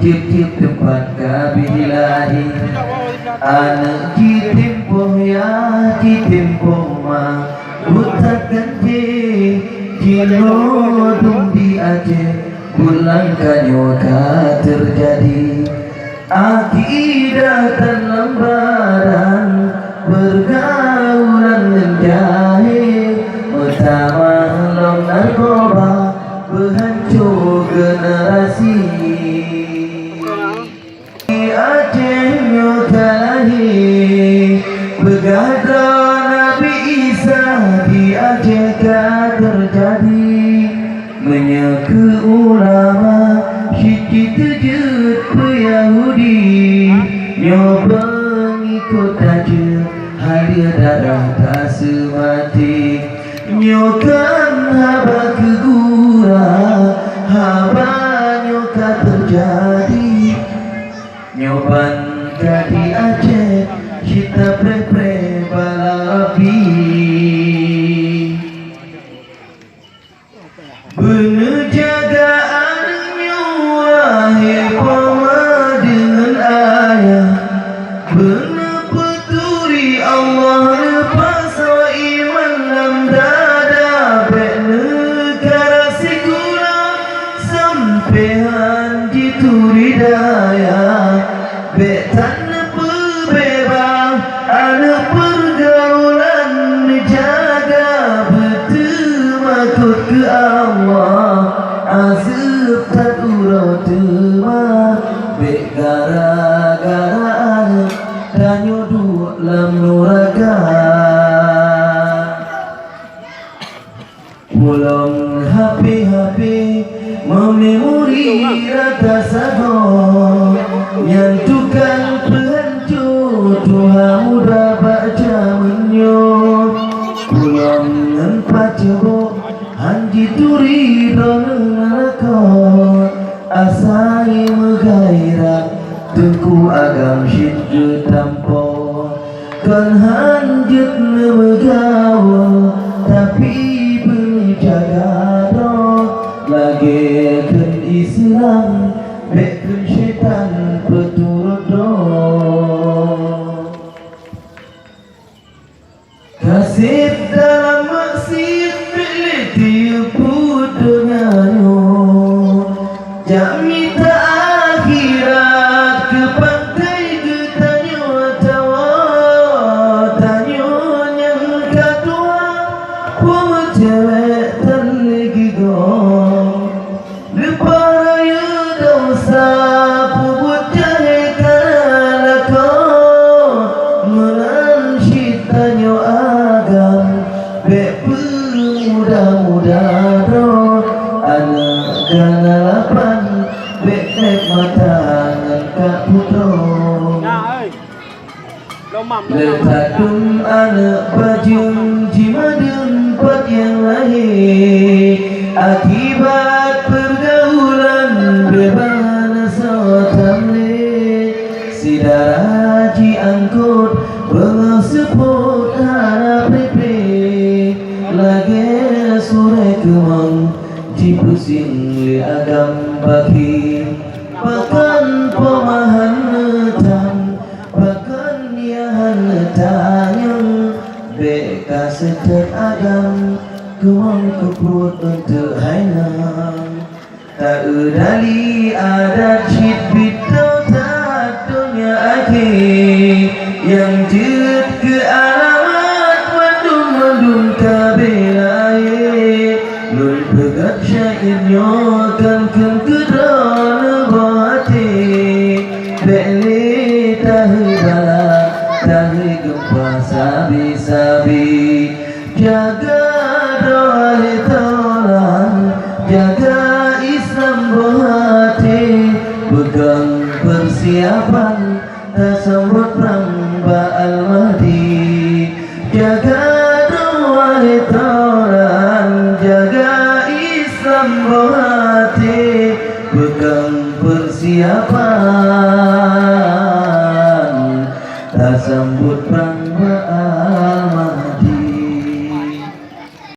Tip-tip tempat kabilahi anak di tempoh ya di tempoh ma buta ganti kinodung di Aceh bulan kanyoka terjadi akidah dan lembaran pergaulan menjahit utama long narkoba berhancur generasi Aceh nyotalahi begadra Nabi Isa di Aceh kan terjadi menyeke ulama syikit terjut Yahudi nyoba ngikut aja hadir darah tak semati nyokan haba kegura haba nyoka terjadi nyoban jadi Aceh kita pre-pre balapi penjagaan wahai pama dengan ayah benar peturi Allah lepas iman dalam dada bek negara segula sampean dituri daya bek tanah berbebas anak pergaulan menjaga betul makut ke Allah azab tak urut tema bek gara-gara anak dan nyoduk lam nuraga pulang HP mememori rata sago nyantukan pelancur Tuhan muda baca menyut pulang empat jebok hanji turi don nakot asai megairak tengku agam syidju tampo kan hanjut megawa tapi berjaga doh lagi kan Islam bekun syaitan berturut doh kasih dalam maksud pilih tipu denganmu jami tak akhirat ke pantai ke tanyo tawa tanyo yang kedua pun cewek terlegi gong leparaya dosa pubut jahe karena kau menan syaitanyo agam bek muda-muda roh anak galapan bek mata ngangkat putro letakun anak bajung jimadun pat yang lahir akibat pergaulan bebana sotamle sidara ji angkut pengaseput harap pepe lagi sore kemang dipusing le agam bagi bahkan pemahan netan bahkan niahan netanyang beka setet agam kemang keput untuk hainang tak udali adat syid bitau tak dunia akhir yang jut ke alamat mendung kabelai lul pegat syairnya kan kedana bati beli tahi bala tahi gempa sabi-sabi jaga doa tolan jaga Islam berhati pegang persiapan tak sambut perang Al-Mahdi jaga doa tolan jaga Islam berhati pegang persiapan tak sambut perang